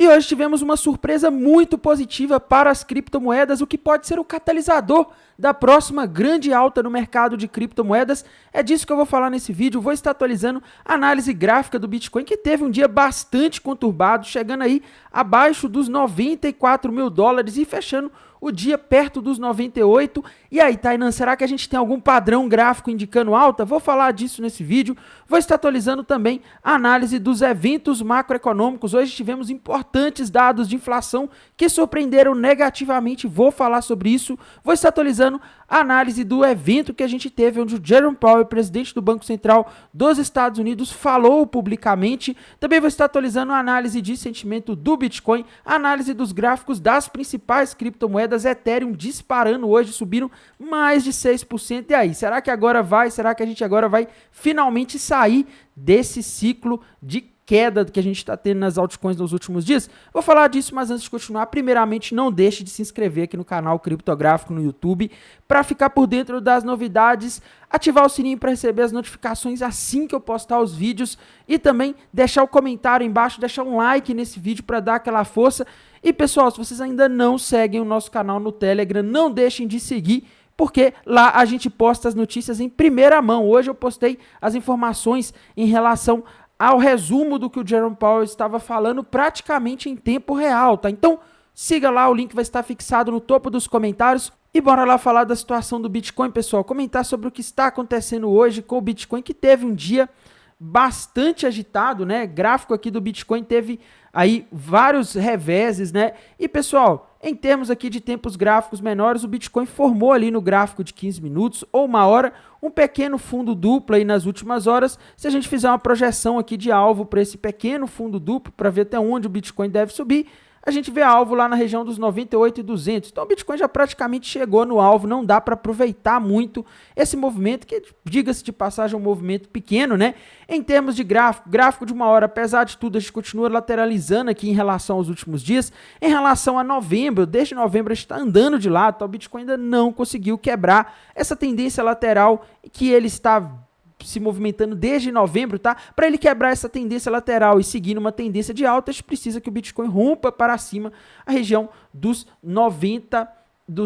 E hoje tivemos uma surpresa muito positiva para as criptomoedas, o que pode ser o catalisador da próxima grande alta no mercado de criptomoedas. É disso que eu vou falar nesse vídeo. Vou estar atualizando a análise gráfica do Bitcoin, que teve um dia bastante conturbado, chegando aí abaixo dos 94 mil dólares e fechando o dia perto dos 98. E aí, Tainan, será que a gente tem algum padrão gráfico indicando alta? Vou falar disso nesse vídeo. Vou estar atualizando também a análise dos eventos macroeconômicos. Hoje tivemos importantes dados de inflação que surpreenderam negativamente. Vou falar sobre isso. Vou estar atualizando a análise do evento que a gente teve, onde o Jerome Powell, presidente do Banco Central dos Estados Unidos, falou publicamente. Também vou estar atualizando a análise de sentimento do Bitcoin, a análise dos gráficos das principais criptomoedas. Ethereum disparando hoje, subiram mais de 6%. E aí, será que a gente agora vai finalmente sair desse ciclo de queda que a gente está tendo nas altcoins nos últimos dias? Vou falar disso, mas antes de continuar, primeiramente não deixe de se inscrever aqui no canal Criptográfico no YouTube para ficar por dentro das novidades, ativar o sininho para receber as notificações assim que eu postar os vídeos e também deixar o comentário embaixo, deixar um like nesse vídeo para dar aquela força. E pessoal, se vocês ainda não seguem o nosso canal no Telegram, não deixem de seguir, porque lá a gente posta as notícias em primeira mão. Hoje eu postei as informações em relação ao resumo do que o Jerome Powell estava falando praticamente em tempo real, tá? Então, siga lá, o link vai estar fixado no topo dos comentários. E bora lá falar da situação do Bitcoin, pessoal. Comentar sobre o que está acontecendo hoje com o Bitcoin, que teve um dia bastante agitado, né? Gráfico aqui do Bitcoin teve aí vários reveses, né? E pessoal, em termos aqui de tempos gráficos menores, o Bitcoin formou ali no gráfico de 15 minutos ou uma hora um pequeno fundo duplo aí nas últimas horas. Se a gente fizer uma projeção aqui de alvo para esse pequeno fundo duplo, para ver até onde o Bitcoin deve subir, a gente vê alvo lá na região dos 98.200. Então o Bitcoin já praticamente chegou no alvo, não dá para aproveitar muito esse movimento, que, diga-se de passagem, é um movimento pequeno, né? Em termos de gráfico de uma hora, apesar de tudo, a gente continua lateralizando aqui em relação aos últimos dias. Em relação a novembro, desde novembro a gente está andando de lado, tá? O Bitcoin ainda não conseguiu quebrar essa tendência lateral que ele está se movimentando desde novembro, tá? Para ele quebrar essa tendência lateral e seguir numa tendência de alta, a gente precisa que o Bitcoin rompa para cima a região dos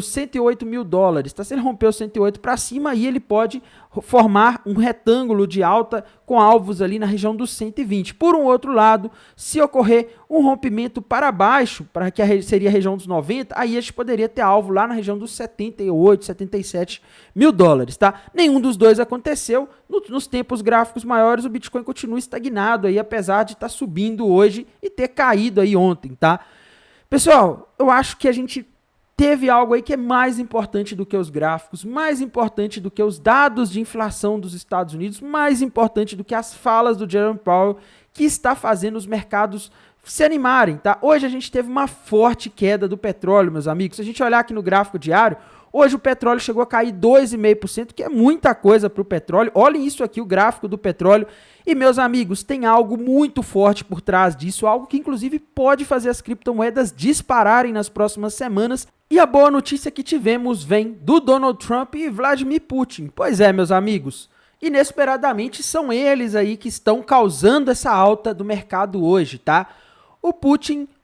108 mil dólares, tá? Se ele romper os 108 para cima, aí ele pode formar um retângulo de alta com alvos ali na região dos 120. Por um outro lado, se ocorrer um rompimento para baixo, para que seria a região dos 90, aí a gente poderia ter alvo lá na região dos 78, 77 mil dólares, tá? Nenhum dos dois aconteceu. Nos tempos gráficos maiores, o Bitcoin continua estagnado aí, apesar de estar subindo hoje e ter caído aí ontem, tá? Pessoal, eu acho que a gente teve algo aí que é mais importante do que os gráficos, mais importante do que os dados de inflação dos Estados Unidos, mais importante do que as falas do Jerome Powell, que está fazendo os mercados se animarem, tá? Hoje a gente teve uma forte queda do petróleo, meus amigos. Se a gente olhar aqui no gráfico diário, hoje o petróleo chegou a cair 2,5%, que é muita coisa para o petróleo. Olhem isso aqui, o gráfico do petróleo. E, meus amigos, tem algo muito forte por trás disso, algo que inclusive pode fazer as criptomoedas dispararem nas próximas semanas. E a boa notícia que tivemos vem do Donald Trump e Vladimir Putin. Pois é, meus amigos, inesperadamente são eles aí que estão causando essa alta do mercado hoje, tá?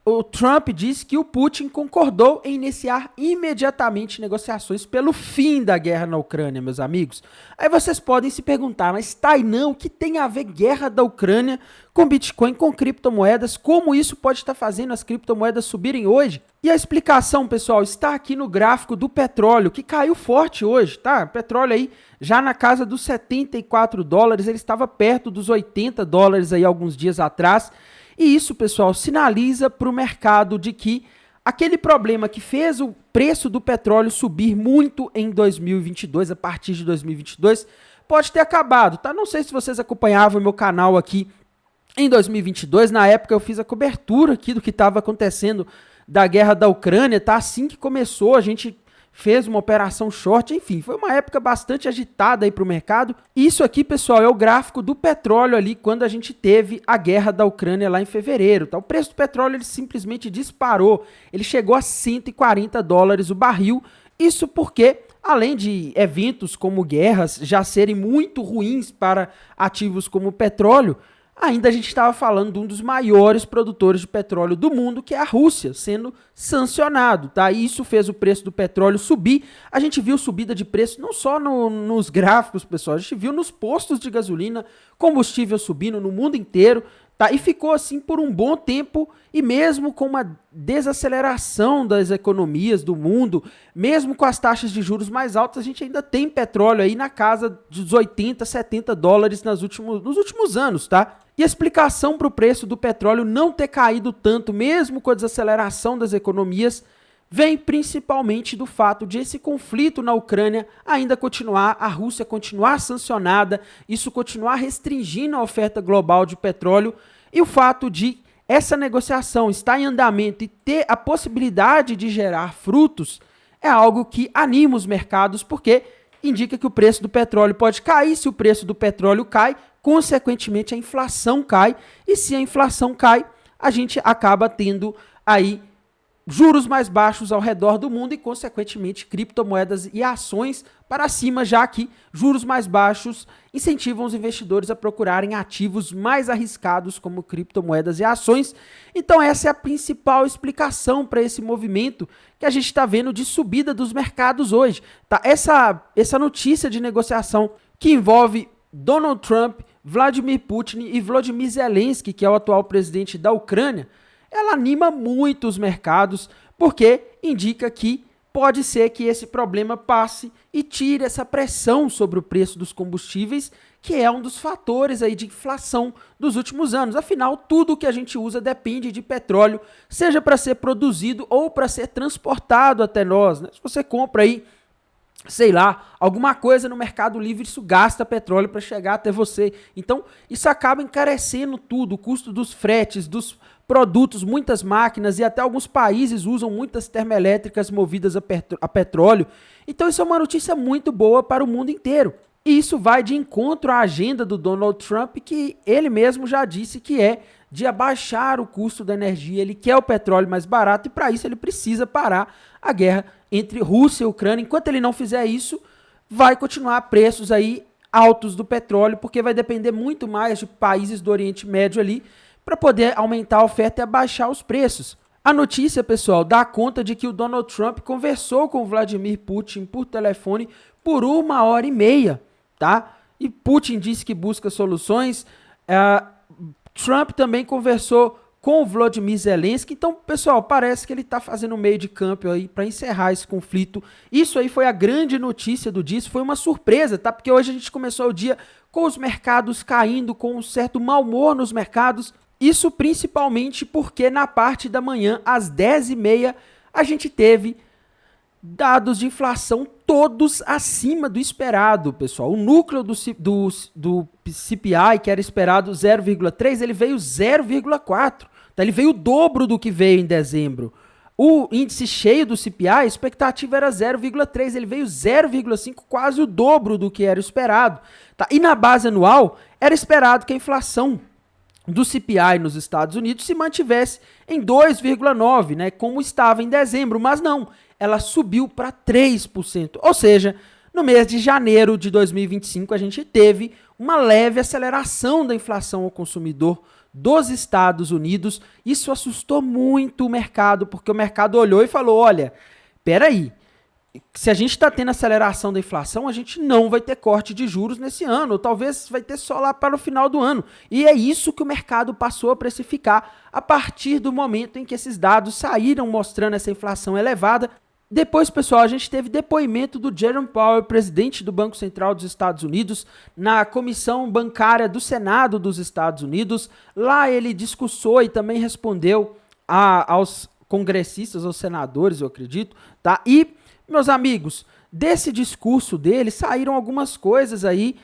O Trump disse que o Putin concordou em iniciar imediatamente negociações pelo fim da guerra na Ucrânia, meus amigos. Aí vocês podem se perguntar, mas Tainan, o que tem a ver guerra da Ucrânia com Bitcoin, com criptomoedas? Como isso pode estar fazendo as criptomoedas subirem hoje? E a explicação, pessoal, está aqui no gráfico do petróleo, que caiu forte hoje, tá? O petróleo aí já na casa dos 74 dólares, ele estava perto dos 80 dólares aí alguns dias atrás. E isso, pessoal, sinaliza para o mercado de que aquele problema que fez o preço do petróleo subir muito em 2022, a partir de 2022, pode ter acabado, tá? Não sei se vocês acompanhavam o meu canal aqui em 2022, na época eu fiz a cobertura aqui do que estava acontecendo da guerra da Ucrânia, tá? Assim que começou, a gente fez uma operação short, enfim, foi uma época bastante agitada aí para o mercado. Isso aqui, pessoal, é o gráfico do petróleo ali, quando a gente teve a guerra da Ucrânia lá em fevereiro, tá? O preço do petróleo, ele simplesmente disparou, ele chegou a 140 dólares o barril, isso porque, além de eventos como guerras já serem muito ruins para ativos como o petróleo, ainda a gente estava falando de um dos maiores produtores de petróleo do mundo, que é a Rússia, sendo sancionado, tá? E isso fez o preço do petróleo subir. A gente viu subida de preço não só nos gráficos, pessoal, a gente viu nos postos de gasolina, combustível subindo no mundo inteiro, tá? E ficou assim por um bom tempo, e mesmo com uma desaceleração das economias do mundo, mesmo com as taxas de juros mais altas, a gente ainda tem petróleo aí na casa dos 80, 70 dólares nos últimos anos, tá? E a explicação para o preço do petróleo não ter caído tanto, mesmo com a desaceleração das economias, vem principalmente do fato de esse conflito na Ucrânia ainda continuar, a Rússia continuar sancionada, isso continuar restringindo a oferta global de petróleo, e o fato de essa negociação estar em andamento e ter a possibilidade de gerar frutos é algo que anima os mercados, porque indica que o preço do petróleo pode cair. Se o preço do petróleo cai, consequentemente a inflação cai, e se a inflação cai, a gente acaba tendo aí juros mais baixos ao redor do mundo e, consequentemente, criptomoedas e ações para cima, já que juros mais baixos incentivam os investidores a procurarem ativos mais arriscados como criptomoedas e ações. Então essa é a principal explicação para esse movimento que a gente está vendo de subida dos mercados hoje. Tá? Essa notícia de negociação que envolve Donald Trump, Vladimir Putin e Volodymyr Zelensky, que é o atual presidente da Ucrânia, ela anima muito os mercados, porque indica que pode ser que esse problema passe e tire essa pressão sobre o preço dos combustíveis, que é um dos fatores aí de inflação dos últimos anos. Afinal, tudo que a gente usa depende de petróleo, seja para ser produzido ou para ser transportado até nós, né? Se você compra aí, sei lá, alguma coisa no Mercado Livre, isso gasta petróleo para chegar até você. Então, isso acaba encarecendo tudo, o custo dos fretes, dos produtos, muitas máquinas, e até alguns países usam muitas termoelétricas movidas a petróleo. Então, isso é uma notícia muito boa para o mundo inteiro. E isso vai de encontro à agenda do Donald Trump, que ele mesmo já disse que é de abaixar o custo da energia. Ele quer o petróleo mais barato e, para isso, ele precisa parar a guerra entre Rússia e Ucrânia. Enquanto ele não fizer isso, vai continuar preços aí altos do petróleo, porque vai depender muito mais de países do Oriente Médio ali para poder aumentar a oferta e abaixar os preços. A notícia, pessoal, dá conta de que o Donald Trump conversou com o Vladimir Putin por telefone por 1h30, tá? E Putin disse que busca soluções. Trump também conversou com o Volodymyr Zelensky. Então, pessoal, parece que ele está fazendo um meio de campo aí para encerrar esse conflito. Isso aí foi a grande notícia do dia. Isso foi uma surpresa, tá? Porque hoje a gente começou o dia com os mercados caindo, com um certo mau humor nos mercados. Isso principalmente porque na parte da manhã, às 10h30, a gente teve dados de inflação todos acima do esperado, pessoal. O núcleo do CPI, que era esperado 0,3, ele veio 0,4. Tá? Ele veio o dobro do que veio em dezembro. O índice cheio do CPI, a expectativa era 0,3, ele veio 0,5, quase o dobro do que era esperado. Tá? E na base anual, era esperado que a inflação do CPI nos Estados Unidos se mantivesse em 2,9, né, como estava em dezembro, mas não, ela subiu para 3%. Ou seja, no mês de janeiro de 2025, a gente teve uma leve aceleração da inflação ao consumidor dos Estados Unidos. Isso assustou muito o mercado, porque o mercado olhou e falou, olha, peraí, se a gente está tendo aceleração da inflação, a gente não vai ter corte de juros nesse ano, ou talvez vai ter só lá para o final do ano. E é isso que o mercado passou a precificar a partir do momento em que esses dados saíram mostrando essa inflação elevada. Depois, pessoal, a gente teve depoimento do Jerome Powell, presidente do Banco Central dos Estados Unidos, na Comissão Bancária do Senado dos Estados Unidos. Lá ele discursou e também respondeu aos congressistas, aos senadores, eu acredito, tá? E meus amigos, desse discurso dele saíram algumas coisas aí,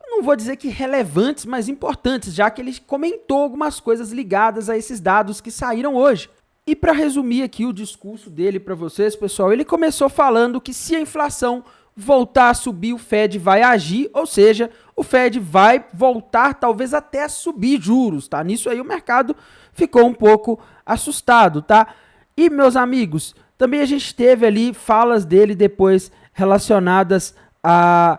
não vou dizer que relevantes, mas importantes, já que ele comentou algumas coisas ligadas a esses dados que saíram hoje. E para resumir aqui o discurso dele para vocês, pessoal, ele começou falando que se a inflação voltar a subir, o Fed vai agir, ou seja, o Fed vai voltar talvez até a subir juros, tá? Nisso aí o mercado ficou um pouco assustado, tá? E, meus amigos, também a gente teve ali falas dele depois relacionadas a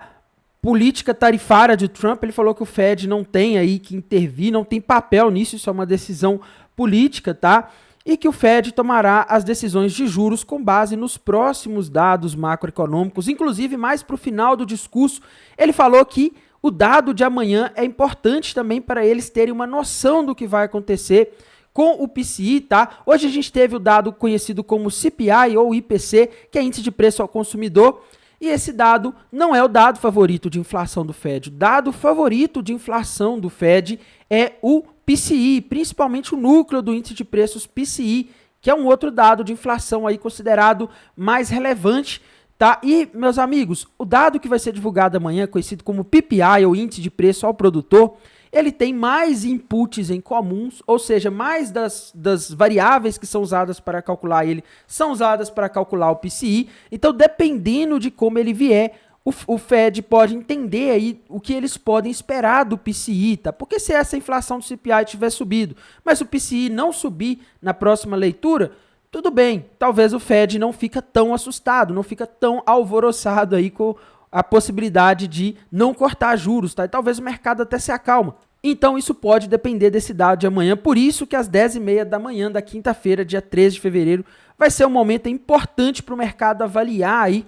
política tarifária de Trump. Ele falou que o Fed não tem aí que intervir, não tem papel nisso, isso é uma decisão política, tá? E que o Fed tomará as decisões de juros com base nos próximos dados macroeconômicos. Inclusive, mais para o final do discurso, ele falou que o dado de amanhã é importante também para eles terem uma noção do que vai acontecer com o PCI, tá? Hoje a gente teve o dado conhecido como CPI ou IPC, que é Índice de Preço ao Consumidor, e esse dado não é o dado favorito de inflação do Fed. O dado favorito de inflação do Fed é o PCI, principalmente o núcleo do índice de preços PCI, que é um outro dado de inflação aí considerado mais relevante, tá? E, meus amigos, o dado que vai ser divulgado amanhã, conhecido como PPI, ou Índice de Preço ao Produtor, ele tem mais inputs em comuns, ou seja, mais das variáveis que são usadas para calcular ele, são usadas para calcular o PCI. Então, dependendo de como ele vier, o Fed pode entender aí o que eles podem esperar do PCI, tá? Porque se essa inflação do CPI tiver subido, mas o PCI não subir na próxima leitura, tudo bem, talvez o Fed não fica tão assustado, não fica tão alvoroçado aí com a possibilidade de não cortar juros, tá? E talvez o mercado até se acalma. Então isso pode depender desse dado de amanhã, por isso que às 10h30 da manhã da quinta-feira, dia 13 de fevereiro, vai ser um momento importante para o mercado avaliar aí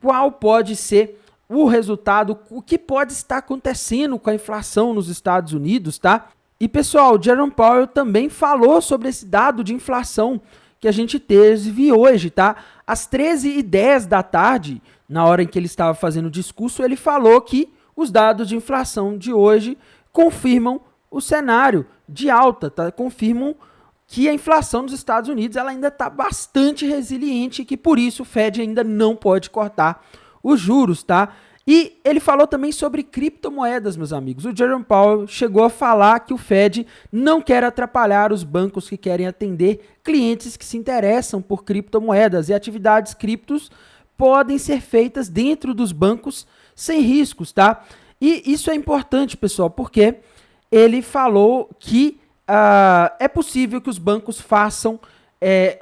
qual pode ser o resultado, o que pode estar acontecendo com a inflação nos Estados Unidos, tá? E pessoal, o Jerome Powell também falou sobre esse dado de inflação que a gente teve hoje, tá? Às 13h10 da tarde, na hora em que ele estava fazendo o discurso, ele falou que os dados de inflação de hoje confirmam o cenário de alta, tá? Confirmam que a inflação dos Estados Unidos ela ainda está bastante resiliente e que por isso o Fed ainda não pode cortar os juros, tá? E ele falou também sobre criptomoedas, meus amigos. O Jerome Powell chegou a falar que o Fed não quer atrapalhar os bancos que querem atender clientes que se interessam por criptomoedas e atividades criptos podem ser feitas dentro dos bancos sem riscos, tá? E isso é importante, pessoal, porque ele falou que é possível que os bancos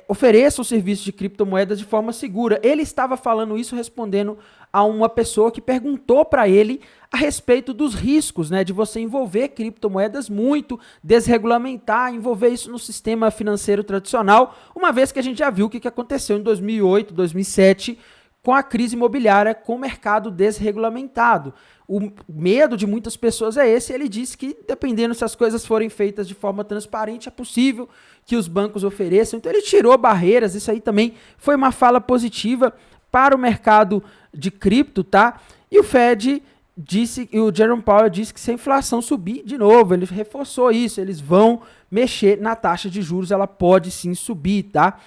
ofereçam serviços de criptomoedas de forma segura. Ele estava falando isso respondendo a uma pessoa que perguntou para ele a respeito dos riscos, né, de você envolver criptomoedas muito, desregulamentar, envolver isso no sistema financeiro tradicional, uma vez que a gente já viu o que aconteceu em 2008, 2007, com a crise imobiliária, com o mercado desregulamentado. O medo de muitas pessoas é esse. Ele disse que, dependendo se as coisas forem feitas de forma transparente, é possível que os bancos ofereçam. Então, ele tirou barreiras. Isso aí também foi uma fala positiva para o mercado de cripto, tá? E o Fed disse, e o Jerome Powell disse que se a inflação subir de novo, ele reforçou isso, eles vão mexer na taxa de juros, ela pode sim subir, tá?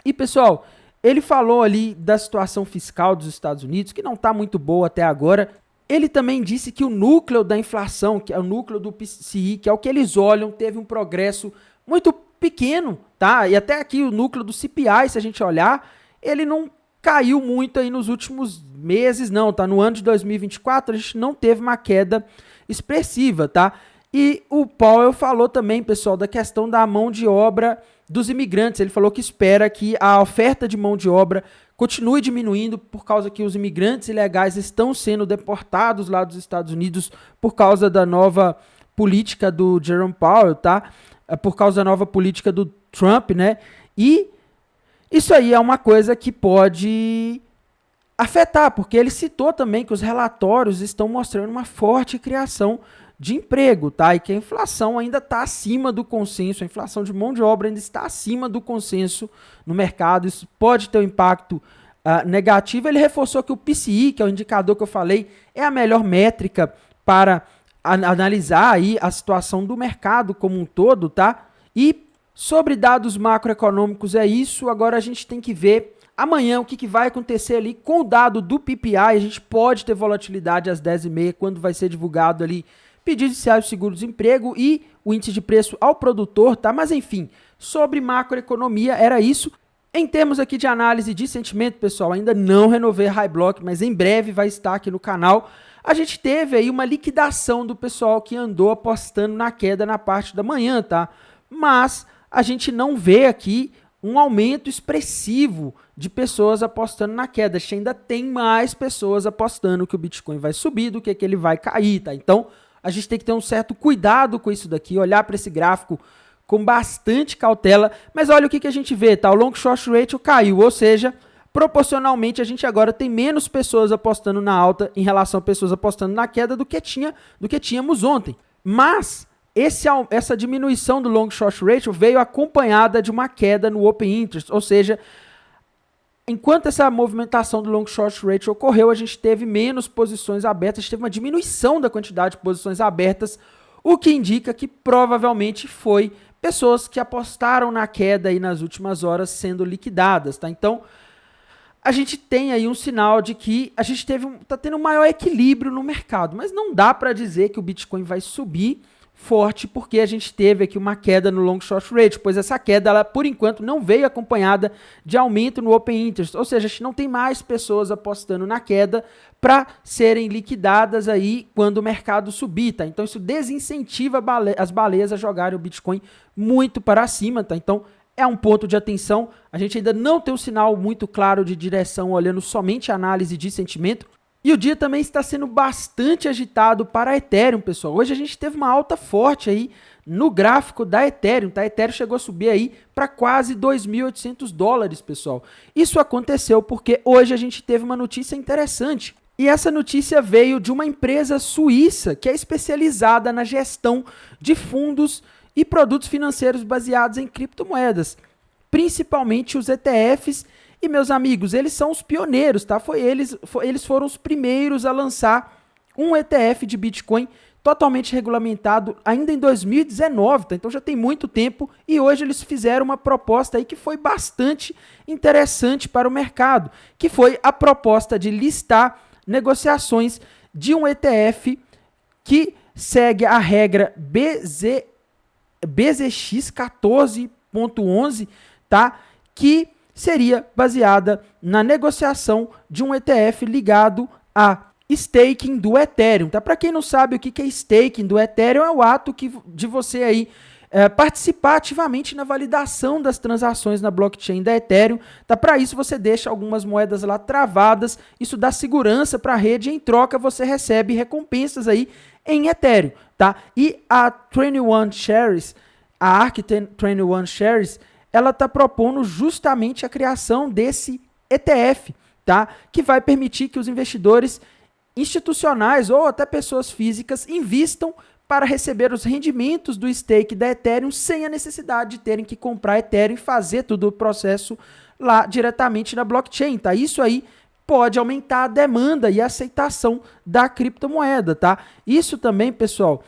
E, pessoal, ele falou ali da situação fiscal dos Estados Unidos, que não está muito boa até agora. Ele também disse que o núcleo da inflação, que é o núcleo do PCI, que é o que eles olham, teve um progresso muito pequeno, tá? E até aqui o núcleo do CPI, se a gente olhar, ele não caiu muito aí nos últimos meses, não, tá? No ano de 2024 a gente não teve uma queda expressiva, tá? E o Powell falou também, pessoal, da questão da mão de obra dos imigrantes. Ele falou que espera que a oferta de mão de obra continue diminuindo por causa que os imigrantes ilegais estão sendo deportados lá dos Estados Unidos por causa da nova política do Jerome Powell, tá? Por causa da nova política do Trump, né? E isso aí é uma coisa que pode afetar, porque ele citou também que os relatórios estão mostrando uma forte criação de emprego, tá? E que a inflação ainda está acima do consenso, a inflação de mão de obra ainda está acima do consenso no mercado, isso pode ter um impacto negativo. Ele reforçou que o PCI, que é o indicador que eu falei, é a melhor métrica para analisar aí a situação do mercado como um todo, tá? E sobre dados macroeconômicos é isso, agora a gente tem que ver amanhã o que vai acontecer ali com o dado do PPI. A gente pode ter volatilidade às 10h30, quando vai ser divulgado ali pedidos iniciais de seguro-desemprego e o índice de preço ao produtor, tá? Mas enfim, sobre macroeconomia era isso. Em termos aqui de análise de sentimento, pessoal, ainda não renovei a High Block, mas em breve vai estar aqui no canal. A gente teve aí uma liquidação do pessoal que andou apostando na queda na parte da manhã, tá? Mas a gente não vê aqui um aumento expressivo de pessoas apostando na queda. A gente ainda tem mais pessoas apostando que o Bitcoin vai subir do que ele vai cair, tá? Então, a gente tem que ter um certo cuidado com isso daqui, olhar para esse gráfico com bastante cautela. Mas olha o que a gente vê, tá? O long short ratio caiu, ou seja, proporcionalmente a gente agora tem menos pessoas apostando na alta em relação a pessoas apostando na queda do que tínhamos ontem. Mas essa diminuição do long short ratio veio acompanhada de uma queda no open interest, ou seja, enquanto essa movimentação do long short ratio ocorreu, a gente teve menos posições abertas, a gente teve uma diminuição da quantidade de posições abertas, o que indica que provavelmente foi pessoas que apostaram na queda aí nas últimas horas sendo liquidadas, tá? Então, a gente tem aí um sinal de que a gente tá tendo um maior equilíbrio no mercado, mas não dá para dizer que o Bitcoin vai subir forte porque a gente teve aqui uma queda no long short ratio, pois essa queda, ela, por enquanto, não veio acompanhada de aumento no open interest, ou seja, a gente não tem mais pessoas apostando na queda para serem liquidadas aí quando o mercado subir, tá? Então isso desincentiva as baleias a jogarem o Bitcoin muito para cima, tá? Então é um ponto de atenção, a gente ainda não tem um sinal muito claro de direção olhando somente a análise de sentimento. E o dia também está sendo bastante agitado para a Ethereum, pessoal. Hoje a gente teve uma alta forte aí no gráfico da Ethereum, tá? A Ethereum chegou a subir aí para quase $2.800, pessoal. Isso aconteceu porque hoje a gente teve uma notícia interessante. E essa notícia veio de uma empresa suíça que é especializada na gestão de fundos e produtos financeiros baseados em criptomoedas, principalmente os ETFs. E, meus amigos, eles são os pioneiros, tá? Eles foram os primeiros a lançar um ETF de Bitcoin totalmente regulamentado ainda em 2019, tá? Então já tem muito tempo e hoje eles fizeram uma proposta aí que foi bastante interessante para o mercado, que foi a proposta de listar negociações de um ETF que segue a regra BZX 14.11, tá? Que seria baseada na negociação de um ETF ligado a staking do Ethereum, tá? Para quem não sabe o que é staking do Ethereum, é o ato de você aí participar ativamente na validação das transações na blockchain da Ethereum, tá? Para isso você deixa algumas moedas lá travadas, isso dá segurança para a rede e em troca você recebe recompensas aí em Ethereum, tá? E a 21 Shares, a ARK 21 Shares, ela está propondo justamente a criação desse ETF, tá? Que vai permitir que os investidores institucionais ou até pessoas físicas invistam para receber os rendimentos do stake da Ethereum sem a necessidade de terem que comprar Ethereum e fazer todo o processo lá diretamente na blockchain, tá? Isso aí pode aumentar a demanda e a aceitação da criptomoeda, tá? Isso também, pessoal,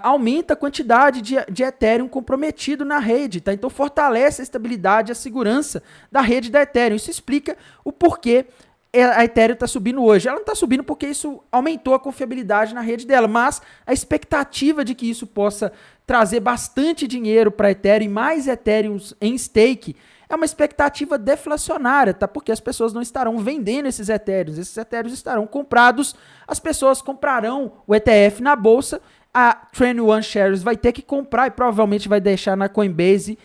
aumenta a quantidade de Ethereum comprometido na rede, tá? Então fortalece a estabilidade e a segurança da rede da Ethereum. Isso explica o porquê a Ethereum está subindo hoje. Ela não está subindo porque isso aumentou a confiabilidade na rede dela, mas a expectativa de que isso possa trazer bastante dinheiro para a Ethereum e mais Ethereum em stake é uma expectativa deflacionária, tá? Porque as pessoas não estarão vendendo esses Ethereums estarão comprados, as pessoas comprarão o ETF na bolsa, a 21 Shares vai ter que comprar e provavelmente vai deixar na Coinbase,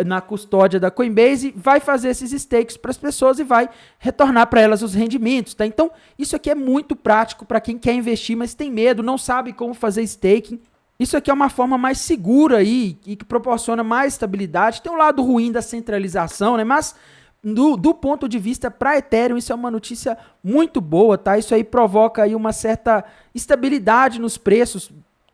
na custódia da Coinbase, vai fazer esses stakes para as pessoas e vai retornar para elas os rendimentos, tá? Então, isso aqui é muito prático para quem quer investir, mas tem medo, não sabe como fazer staking. Isso aqui é uma forma mais segura aí e que proporciona mais estabilidade. Tem um lado ruim da centralização, né? Mas do ponto de vista para Ethereum, isso é uma notícia muito boa, tá? Isso aí provoca aí uma certa estabilidade nos preços,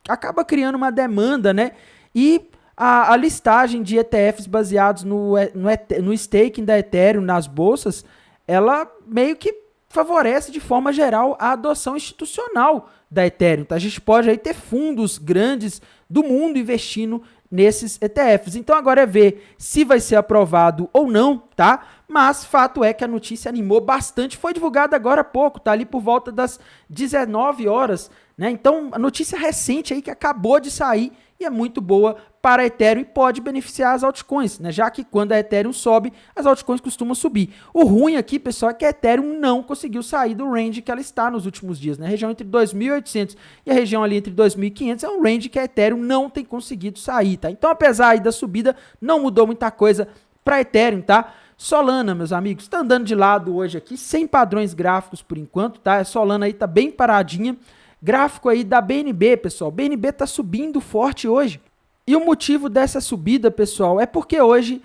acaba criando uma demanda, né? E a listagem de ETFs baseados no staking da Ethereum nas bolsas, ela meio que favorece de forma geral a adoção institucional da Ethereum, tá? A gente pode aí ter fundos grandes do mundo investindo nesses ETFs. Então agora é ver se vai ser aprovado ou não, tá? Mas fato é que a notícia animou bastante, foi divulgada agora há pouco, tá ali por volta das 19 horas, né? Então a notícia recente aí que acabou de sair e é muito boa para a Ethereum e pode beneficiar as altcoins, né? Já que quando a Ethereum sobe, as altcoins costumam subir. O ruim aqui, pessoal, é que a Ethereum não conseguiu sair do range que ela está nos últimos dias, né? A região entre 2.800 e a região ali entre 2.500 é um range que a Ethereum não tem conseguido sair, tá? Então, apesar aí da subida, não mudou muita coisa para Ethereum, tá? Solana, meus amigos, está andando de lado hoje aqui, sem padrões gráficos por enquanto, tá? A Solana aí tá bem paradinha. Gráfico aí da BNB, pessoal. BNB tá subindo forte hoje. E o motivo dessa subida, pessoal, é porque hoje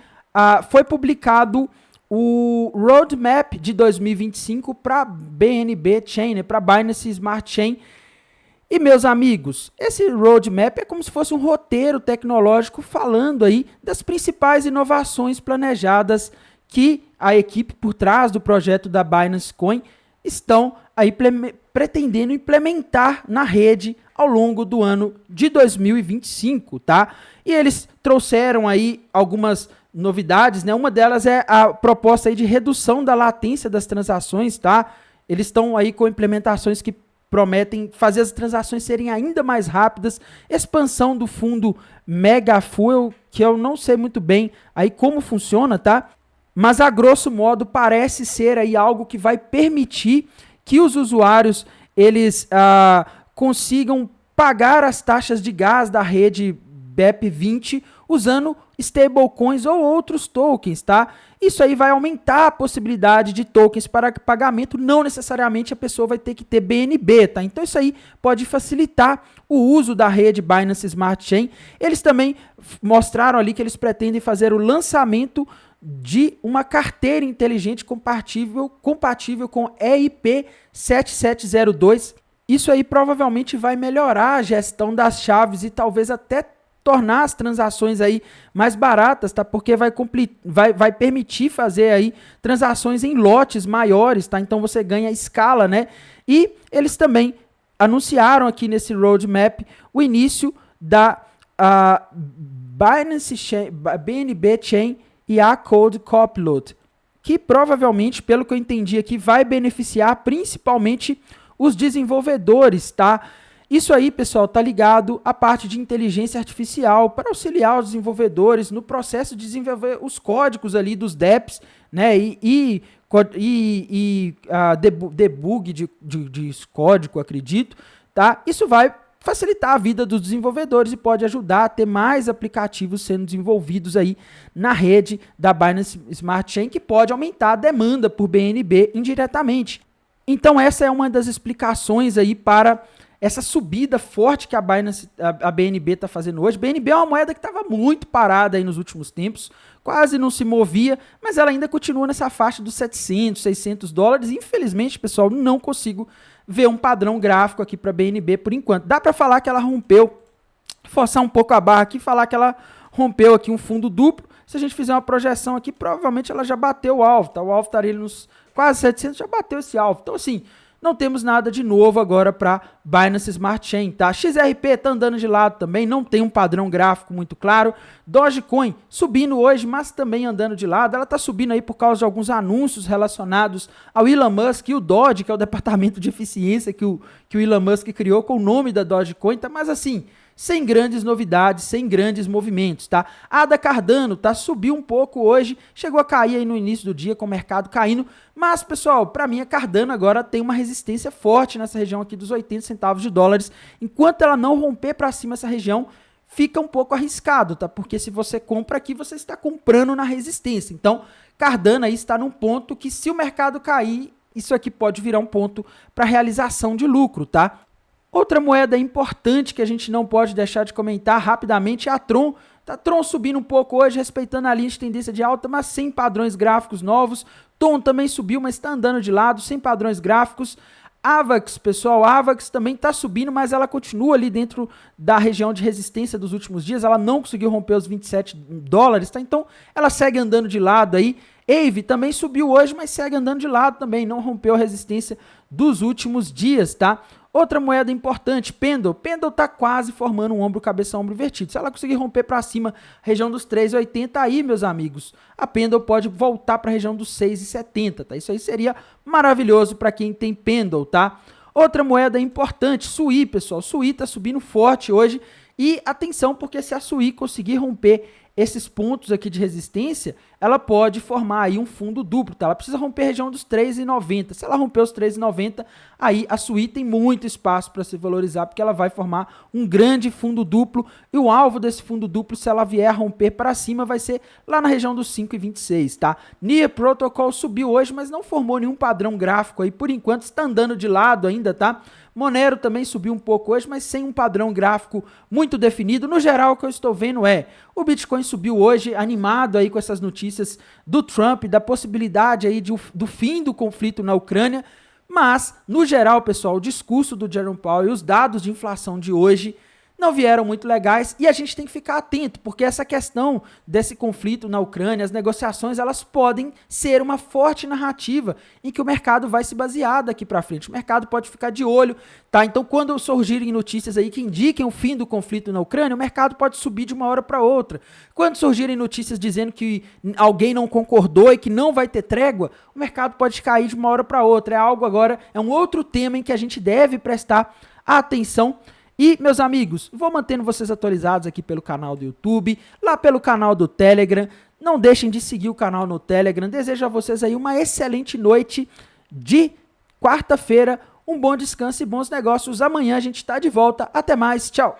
foi publicado o roadmap de 2025 para BNB Chain, né, para Binance Smart Chain. E, meus amigos, esse roadmap é como se fosse um roteiro tecnológico falando aí das principais inovações planejadas que a equipe por trás do projeto da Binance Coin estão aí pretendendo implementar na rede ao longo do ano de 2025, tá? E eles trouxeram aí algumas novidades, né? Uma delas é a proposta aí de redução da latência das transações, tá? Eles estão aí com implementações que prometem fazer as transações serem ainda mais rápidas, expansão do fundo Megafuel, que eu não sei muito bem aí como funciona, tá? Mas a grosso modo parece ser aí algo que vai permitir que os usuários eles consigam pagar as taxas de gás da rede BEP20 usando stablecoins ou outros tokens, tá? Isso aí vai aumentar a possibilidade de tokens para pagamento, não necessariamente a pessoa vai ter que ter BNB, tá? Então isso aí pode facilitar o uso da rede Binance Smart Chain. Eles também mostraram ali que eles pretendem fazer o lançamento de uma carteira inteligente compatível com EIP 7702. Isso aí provavelmente vai melhorar a gestão das chaves e talvez até tornar as transações aí mais baratas, tá? Porque vai permitir fazer aí transações em lotes maiores, tá? Então você ganha escala, né? E eles também anunciaram aqui nesse roadmap o início da Binance Chain, BNB Chain e a Code Copilot, que provavelmente, pelo que eu entendi aqui, vai beneficiar principalmente os desenvolvedores, tá? Isso aí, pessoal, tá ligado à parte de inteligência artificial para auxiliar os desenvolvedores no processo de desenvolver os códigos ali dos dApps, né? E debug de código, acredito, tá? Isso vai facilitar a vida dos desenvolvedores e pode ajudar a ter mais aplicativos sendo desenvolvidos aí na rede da Binance Smart Chain, que pode aumentar a demanda por BNB indiretamente. Então essa é uma das explicações aí para essa subida forte que a BNB está fazendo hoje. BNB é uma moeda que estava muito parada aí nos últimos tempos, quase não se movia, mas ela ainda continua nessa faixa dos 700, 600 dólares. Infelizmente, pessoal, não consigo ver um padrão gráfico aqui para BNB por enquanto. Dá para falar que ela rompeu, forçar um pouco a barra aqui, falar que ela rompeu aqui um fundo duplo. Se a gente fizer uma projeção aqui, provavelmente ela já bateu o alvo, tá? O alvo estaria nos quase 700, já bateu esse alvo. Então, assim, não temos nada de novo agora para Binance Smart Chain, tá? XRP tá andando de lado também, não tem um padrão gráfico muito claro. Dogecoin subindo hoje, mas também andando de lado. Ela tá subindo aí por causa de alguns anúncios relacionados ao Elon Musk e o Doge, que é o departamento de eficiência que o Elon Musk criou com o nome da Dogecoin, tá? Mas assim, sem grandes novidades, sem grandes movimentos, tá? A ADA Cardano, tá? Subiu um pouco hoje, chegou a cair aí no início do dia com o mercado caindo, mas, pessoal, para mim a Cardano agora tem uma resistência forte nessa região aqui dos 80 centavos de dólares. Enquanto ela não romper para cima essa região, fica um pouco arriscado, tá? Porque se você compra aqui, você está comprando na resistência. Então, Cardano aí está num ponto que, se o mercado cair, isso aqui pode virar um ponto para realização de lucro, tá? Outra moeda importante que a gente não pode deixar de comentar rapidamente é a Tron. Tá Tron subindo um pouco hoje, respeitando a linha de tendência de alta, mas sem padrões gráficos novos. Tom também subiu, mas está andando de lado, sem padrões gráficos. Avax, pessoal, Avax também está subindo, mas ela continua ali dentro da região de resistência dos últimos dias. Ela não conseguiu romper os 27 dólares, tá? Então ela segue andando de lado aí. Aave também subiu hoje, mas segue andando de lado também, não rompeu a resistência dos últimos dias, tá? Outra moeda importante, Pendle. Pendle está quase formando um ombro, cabeça, ombro invertido. Se ela conseguir romper para cima, região dos 3,80, aí, meus amigos, a Pendle pode voltar para a região dos 6,70, tá? Isso aí seria maravilhoso para quem tem Pendle, tá? Outra moeda importante, Sui, pessoal. Sui está subindo forte hoje. E atenção, porque se a Sui conseguir romper esses pontos aqui de resistência, ela pode formar aí um fundo duplo, tá? Ela precisa romper a região dos 3,90. Se ela romper os 3,90, aí a Sui tem muito espaço para se valorizar, porque ela vai formar um grande fundo duplo, e o alvo desse fundo duplo, se ela vier a romper para cima, vai ser lá na região dos 5,26, tá? Near Protocol subiu hoje, mas não formou nenhum padrão gráfico aí, por enquanto está andando de lado ainda, tá? Monero também subiu um pouco hoje, mas sem um padrão gráfico muito definido. No geral, o que eu estou vendo é, o Bitcoin subiu hoje, animado aí com essas notícias do Trump, da possibilidade aí do fim do conflito na Ucrânia, mas, no geral, pessoal, o discurso do Jerome Powell e os dados de inflação de hoje não vieram muito legais, e a gente tem que ficar atento, porque essa questão desse conflito na Ucrânia, as negociações, elas podem ser uma forte narrativa em que o mercado vai se basear daqui para frente. O mercado pode ficar de olho, tá? Então, quando surgirem notícias aí que indiquem o fim do conflito na Ucrânia, o mercado pode subir de uma hora para outra. Quando surgirem notícias dizendo que alguém não concordou e que não vai ter trégua, o mercado pode cair de uma hora para outra. É algo agora, é um outro tema em que a gente deve prestar atenção. E, meus amigos, vou mantendo vocês atualizados aqui pelo canal do YouTube, lá pelo canal do Telegram. Não deixem de seguir o canal no Telegram. Desejo a vocês aí uma excelente noite de quarta-feira, um bom descanso e bons negócios. Amanhã a gente está de volta. Até mais, tchau!